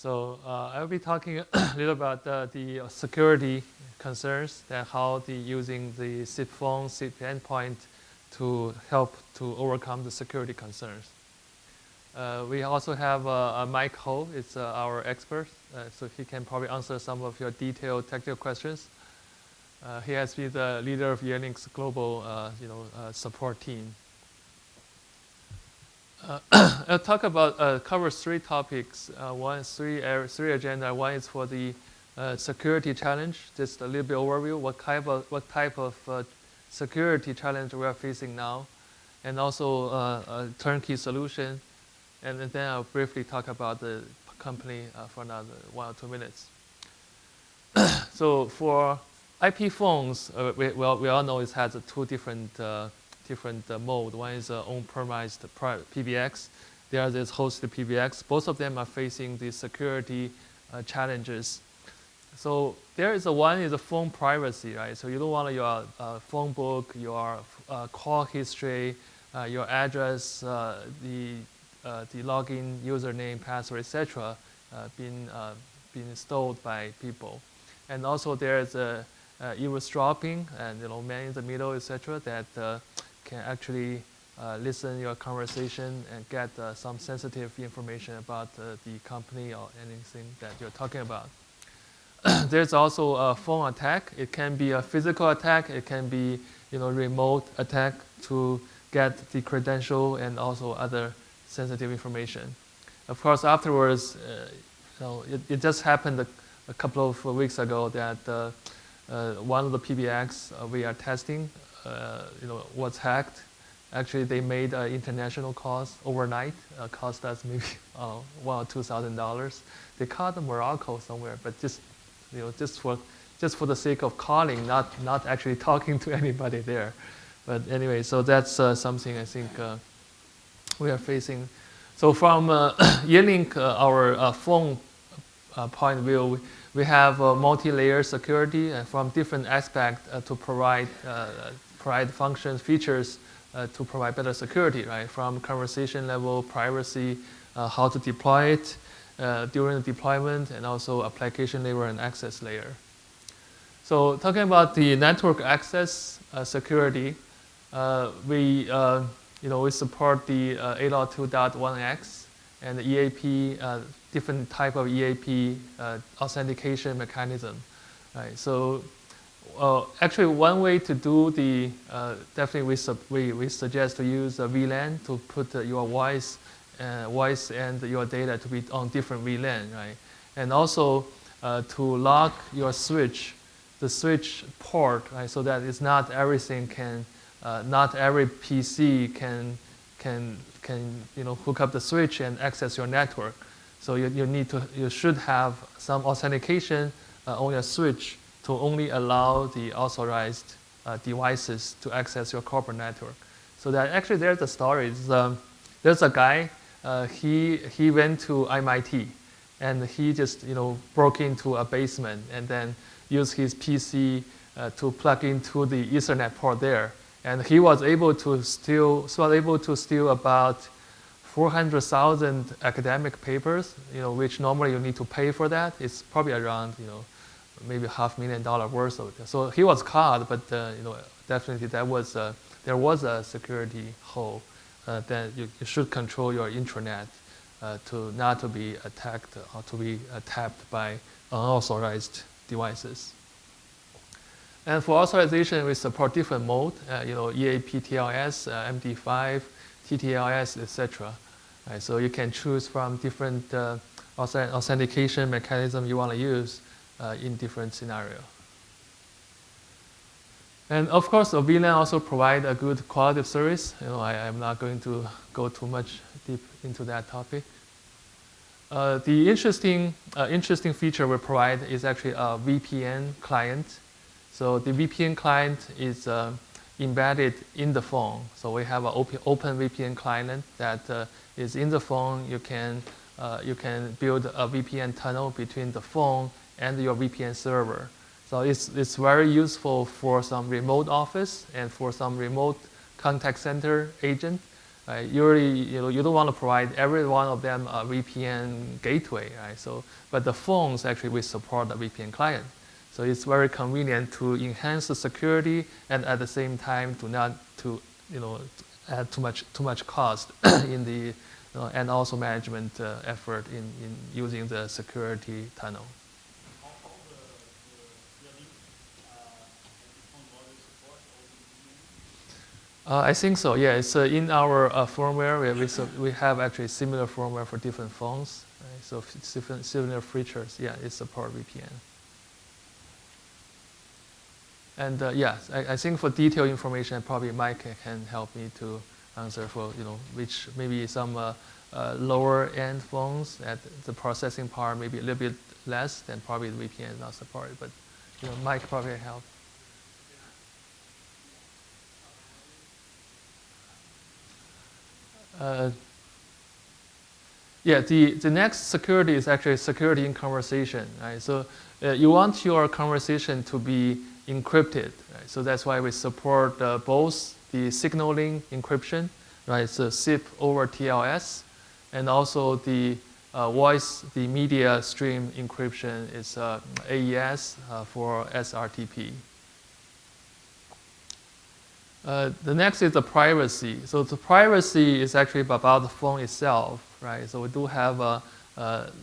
So I'll be talking a little about the security concerns and how using the SIP phone, SIP endpoint to help to overcome the security concerns. We also have Mike Ho, it's our expert, so he can probably answer some of your detailed technical questions. He has been the leader of Unix global support team. I'll talk about cover three topics. One is three agenda. One is for the security challenge, just a little bit overview. What type of security challenge we are facing now, and also a turnkey solution. And then I'll briefly talk about the company for another 1 or 2 minutes. So for IP phones, we all know it has two different mode. One is on-premise PBX. The other is hosted PBX. Both of them are facing the security challenges. So there is one is a phone privacy, right? So you don't want your phone book, your call history, your address, the login username, password, etc., being stolen by people. And also there's eavesdropping and man in the middle, etc., that can actually listen your conversation and get some sensitive information about the company or anything that you're talking about. There's also a phone attack. It can be a physical attack. It can be remote attack to get the credential and also other sensitive information. Of course, afterwards, it just happened a couple of weeks ago that one of the PBX we are testing was hacked. Actually, they made international calls overnight. Cost us maybe $1,000 or $2,000. They called Morocco somewhere, but just for the sake of calling, not actually talking to anybody there. But anyway, so that's something I think we are facing. So from Yearlink, our phone point of view, we have multi-layer security and from different aspects to provide functions, features to provide better security, right? From conversation level, privacy, how to deploy it during the deployment, and also application layer and access layer. So talking about the network access security, we support the 802.1x and the EAP, different type of EAP authentication mechanism, right? So actually, one way to do the definitely we suggest to use a VLAN to put your voice and your data to be on different VLAN, right? And also to lock your switch, the switch port, right? So that it's not everything can, not every PC can hook up the switch and access your network. So you should have some authentication on your switch to only allow the authorized devices to access your corporate network. So that actually there's a story. There's a guy, he went to MIT, and he just broke into a basement and then used his PC to plug into the Ethernet port there, and he was able to steal about 400,000 academic papers, which normally you need to pay for that. It's probably around maybe $500,000 worth of it. So he was caught, but definitely there was a security hole that you should control your intranet to not to be attacked or to be tapped by unauthorized devices. And for authorization, we support different mode, EAP, TLS, MD5, TTLS, etc. Right, so you can choose from different authentication mechanism you want to use in different scenario. And of course, VLAN also provide a good quality of service. I'm not going to go too much deep into that topic. The interesting feature we provide is actually a VPN client. So the VPN client is embedded in the phone. So we have an open VPN client that is in the phone. You can build a VPN tunnel between the phone and your VPN server. So it's very useful for some remote office and for some remote contact center agent right? Usually, you don't want to provide every one of them a VPN gateway, right? So, but the phones actually will support the VPN client. So it's very convenient to enhance the security and at the same time to not to add too much cost in the and also management effort in using the security tunnel. All the link phone model support all the VPN? I think so. Yeah, it's in our firmware. We have actually similar firmware for different phones. Right? So similar features. Yeah, it support VPN. And yes, I think for detailed information, probably Mike can help me to answer for which maybe some lower end phones at the processing power maybe a little bit less than probably the VPN not supported. But Mike probably can help. Yeah, the next security is actually security in conversation, right? So you want your conversation to be encrypted, right? So that's why we support both the signaling encryption, right? So SIP over TLS, and also the voice, the media stream encryption is AES for SRTP. The next is the privacy. So the privacy is actually about the phone itself, right? So we do have a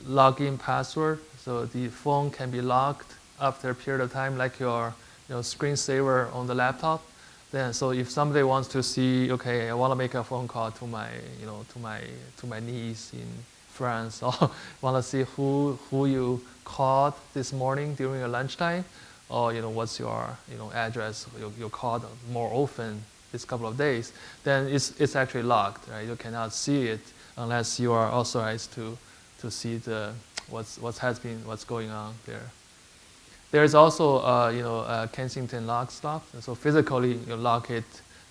login password. So the phone can be locked after a period of time, like your screensaver on the laptop. Then, so if somebody wants to see, okay, I want to make a phone call to my, to my niece in France, or want to see who you called this morning during your lunchtime, or what's your address you called more often this couple of days, then it's actually locked, right? You cannot see it unless you are authorized to see what's going on there. There's also a Kensington lock stop. So physically you lock it,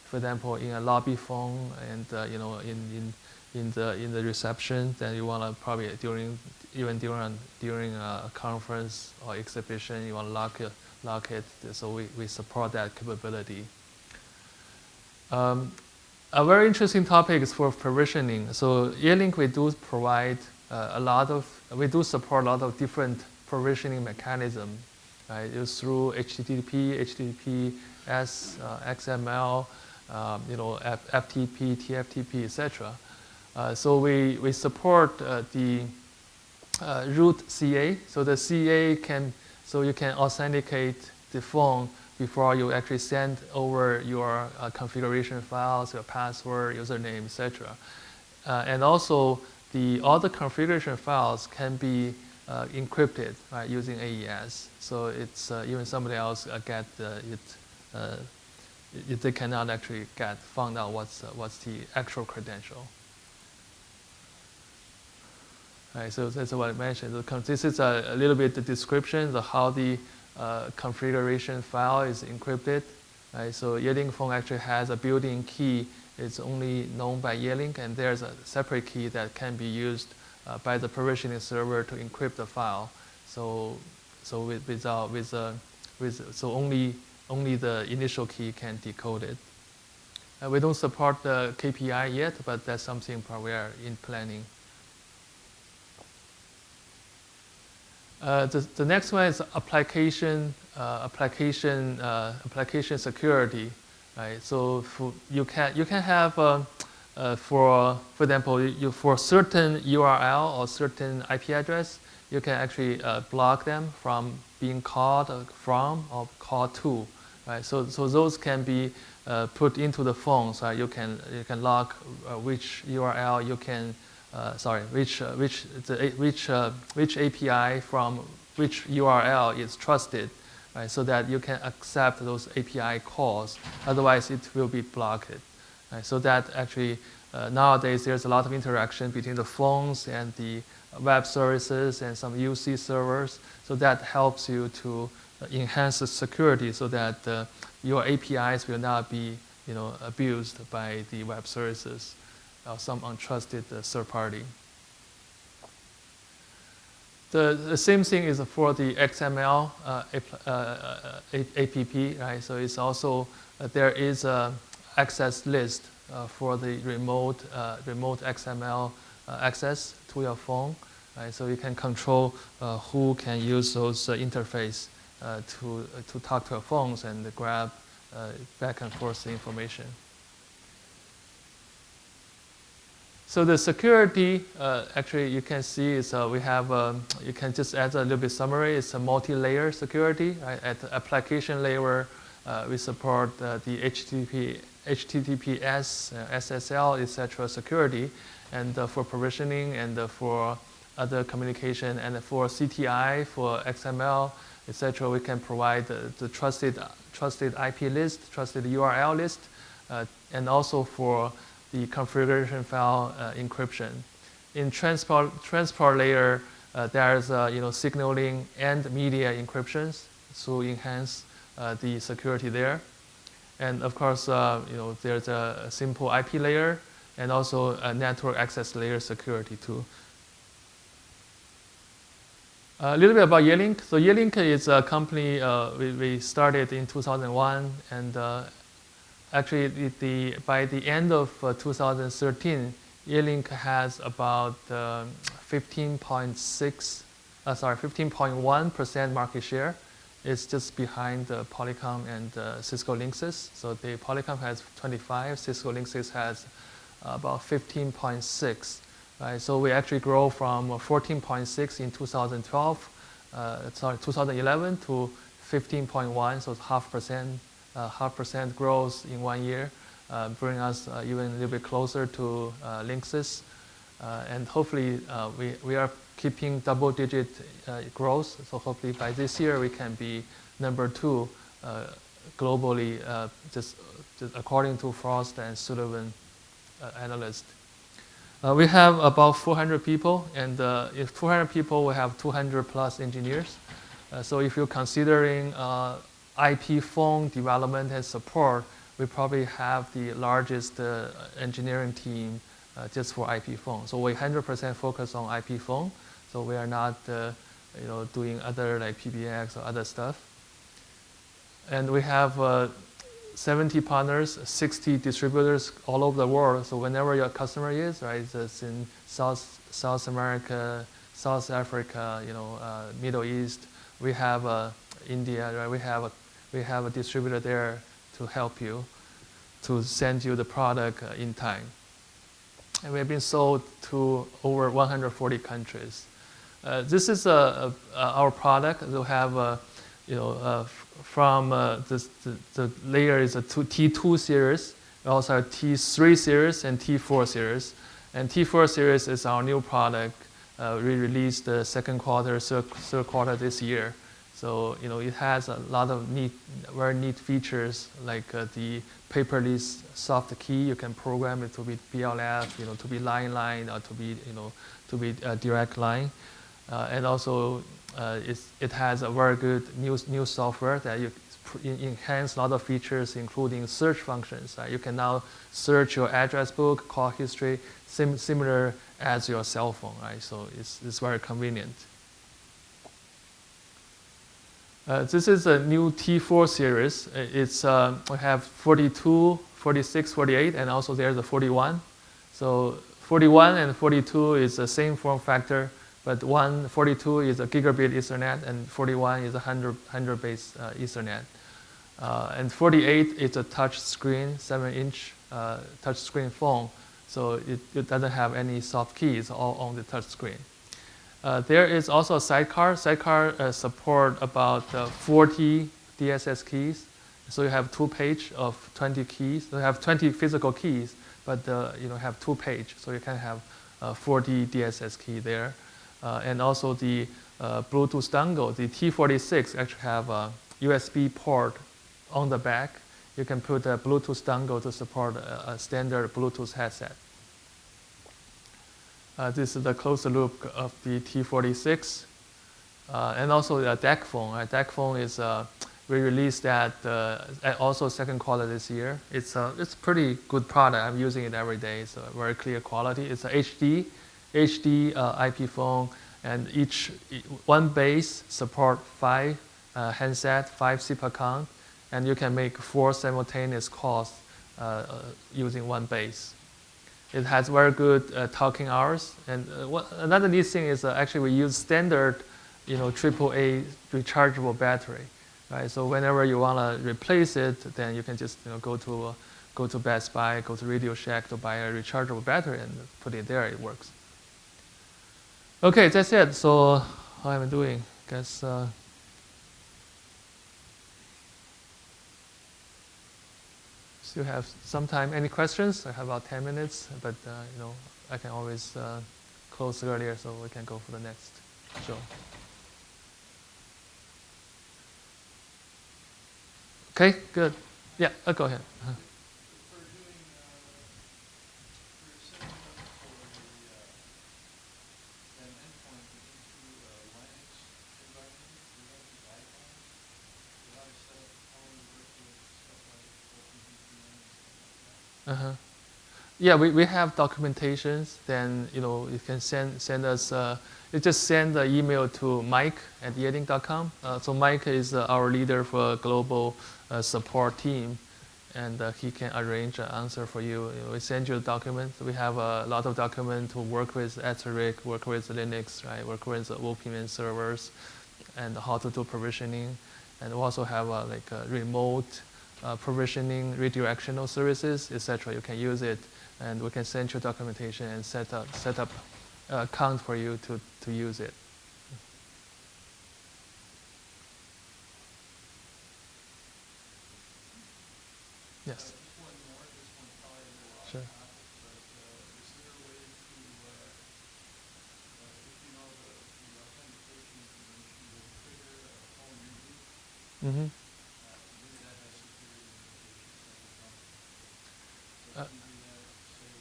for example, in a lobby phone and in the reception. Then you want to probably during a conference or exhibition, you want to lock it. So we support that capability. A very interesting topic is for provisioning. So Yearlink, we do provide we do support a lot of different provisioning mechanisms. Right? It's through HTTP, HTTPS, XML, FTP, TFTP, etc. So we support the root CA. So the CA so you can authenticate the phone before you actually send over your configuration files, your password, username, etc. And also all the configuration files can be encrypted, right, using AES. So it's even somebody else they cannot actually found out what's the actual credential. Right, so that's what I mentioned. This is a little bit the description of how the configuration file is encrypted. Right, so Yearlink phone actually has a built-in key. It's only known by Yearlink, and there's a separate key that can be used by the provisioning server to encrypt the file. So only the initial key can decode it. We don't support the KPI yet, but that's something we are in planning. The next one is application security. Right? So you can have for example, for certain URL or certain IP address, you can actually block them from being called from or called to. Right? So those can be put into the phone. So you can lock which URL you can. Which API from which URL is trusted, right? So that you can accept those API calls. Otherwise, it will be blocked. Right? So that actually nowadays there's a lot of interaction between the phones and the web services and some UC servers. So that helps you to enhance the security so that your APIs will not be abused by the web services. Some untrusted third party. The same thing is for the XML APP, right? So it's also there is a access list for the remote XML access to your phone. Right? So you can control who can use those interface to talk to your phones and grab back and forth information. So the security, actually, you can see is we have, you can just add a little bit summary. It's a multi-layer security. Right? At the application layer, we support the HTTPS, SSL, etc. security, and for provisioning and for other communication, and for CTI, for XML, etc. We can provide the trusted IP list, trusted URL list, and also for the configuration file encryption. In transport layer, there's signaling and media encryptions to enhance the security there. And of course, there's a simple IP layer and also a network access layer security too. A little bit about Yealink. So Yealink is a company we started in 2001, and actually by the end of 2013, Yealink has about 15.1% market share. It's just behind Polycom and Cisco Linksys. So the Polycom has 25, Cisco Linksys has about 15.6. Right? So we actually grow from 14.6 in 2011 to 15.1, so it's half percent growth in 1 year, bring us even a little bit closer to Linksys. And hopefully we are keeping double-digit growth. So hopefully by this year we can be number 2 globally, just according to Frost and Sullivan analyst. We have about 400 people, and if 200 people, we have 200 plus engineers. So if you're considering IP phone development and support, we probably have the largest engineering team just for IP phone. So we 100% focus on IP phone. So we are not doing other like PBX or other stuff. And we have 70 partners, 60 distributors all over the world. So whenever your customer is, right, it's in South America, South Africa, Middle East, we have India, right? We have a distributor there to help you, to send you the product in time. And we've been sold to over 140 countries. This is our product. We have, from the layer is a T2 series. We also have T3 series and T4 series. And T4 series is our new product. We released the third quarter this year. So it has a lot of very neat features, like the paperless soft key. You can program it to be BLF, to be line, or to be direct line. And also, it has a very good new software that you enhance a lot of features, including search functions. You can now search your address book, call history, similar as your cell phone, right? So it's very convenient. This is a new T4 series. We have 42, 46, 48, and also there's a 41. So 41 and 42 is the same form factor, but 42 is a gigabit Ethernet, and 41 is a 100 base Ethernet. And 48 is a touch screen, 7-inch touch screen phone. So it doesn't have any soft keys, it's all on the touch screen. There is also a sidecar. Sidecar support about 40 DSS keys. So you have 2 page of 20 keys. You have 20 physical keys, but have 2 page. So you can have 40 DSS key there. And also the Bluetooth dongle, the T46 actually have a USB port on the back. You can put a Bluetooth dongle to support a standard Bluetooth headset. This is the closed loop of the T46. And also the DEC phone. DEC phone is, we released that also second quarter this year. It's pretty good product. I'm using it every day. It's a very clear quality. It's a HD IP phone, and one base support 5 handset, 5 SIP account, and you can make 4 simultaneous calls using one base. It has very good talking hours, and another neat thing is actually we use standard, AAA rechargeable battery, right? So whenever you want to replace it, then you can just go to Best Buy, go to Radio Shack to buy a rechargeable battery and put it there. It works. Okay, that's it. So how am I doing? Guess. Still have some time. Any questions? I have about 10 minutes, but I can always close earlier so we can go for the next show. Okay, good. Yeah, go ahead. For doing, for setting up for an endpoint into Linux environment, do you have any guidelines for how to set up how to work with stuff like OpenVPN and stuff like that? Yeah, we have documentations. Then you can send us. You just send the email to Mike@yelling.com. So Mike is our leader for global support team, and he can arrange an answer for you. We send you the documents. We have a lot of documents to work with Asterisk, work with Linux, right? Work with VPN servers, and how to do provisioning, and we also have remote provisioning, redirectional services, etc. You can use it, and we can send you documentation and set up account for you to use it. Yes. Just one more. This one probably a little off Sure. topic, but is there a way to, if you know the authentication information will trigger a phone reboot? Mm-hmm. Maybe that has security implications that will come. So can you do that, say,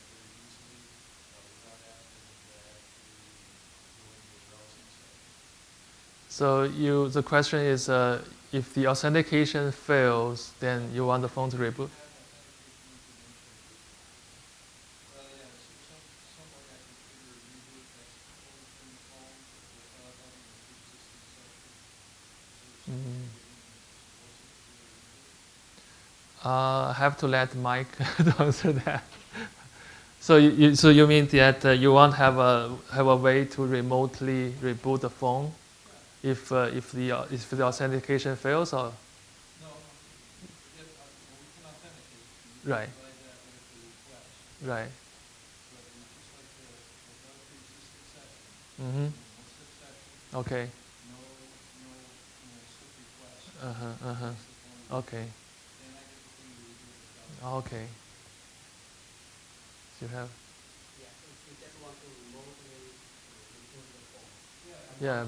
very easily without having to actually go into a browsing session? So the question is, if the authentication fails, then you want the phone to reboot? Have authentication information. Well, yeah, some way I can trigger a reboot that's only from the phone without having a pre-existing session. Is there some way of getting supposed to trigger a reboot? I have to let Mike to answer that. So you mean that you want have a way to remotely reboot the phone if the authentication fails, or? No, forget, we can authenticate. You Right. can provide that with the request. Right. But we just like to, without a pre-existing session, Mm-hmm. no succession, Okay. no SIP request. Uh-huh. Okay. Then I get the thing to reboot without. Okay. So you have. Yeah, if you just want to remotely reboot the phone. Yeah,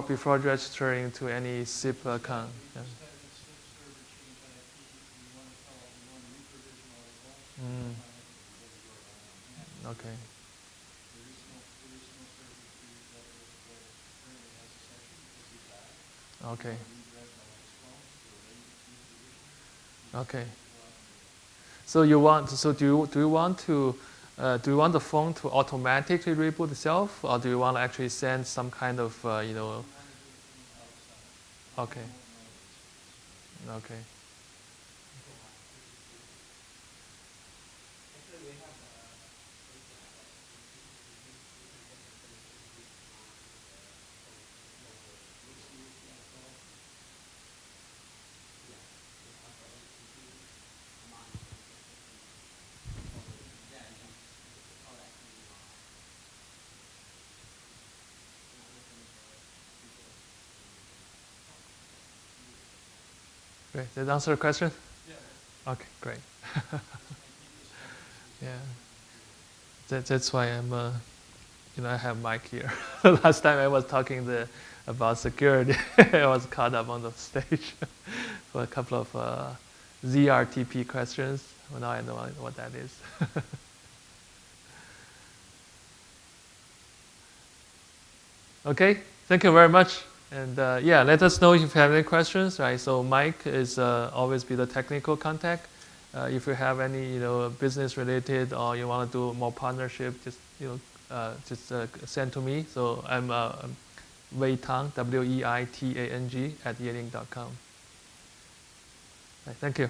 before registering to any SIP account. We Yeah. just had the SIP server change IP. We want to reprovision all the phones. Mm. Yeah. Okay. There is no server that currently has a session because he died. Okay. Redirect all his phones to a reprovision. Okay. So do you want the phone to automatically reboot itself, or do you want to actually send some kind of Okay. Okay. Actually, we have Great. Did that answer the question? Yeah. Okay. Great. Yeah. That's why I have Mike here. Last time I was talking about security, I was caught up on the stage for a couple of ZRTP questions. Well, now I know what that is. Okay, thank you very much. And yeah, let us know if you have any questions. Right. So Mike is always be the technical contact. If you have any business related or you want to do more partnership, just send to me. So I'm Wei Tang, WEITANG @yelling.com. Right, thank you.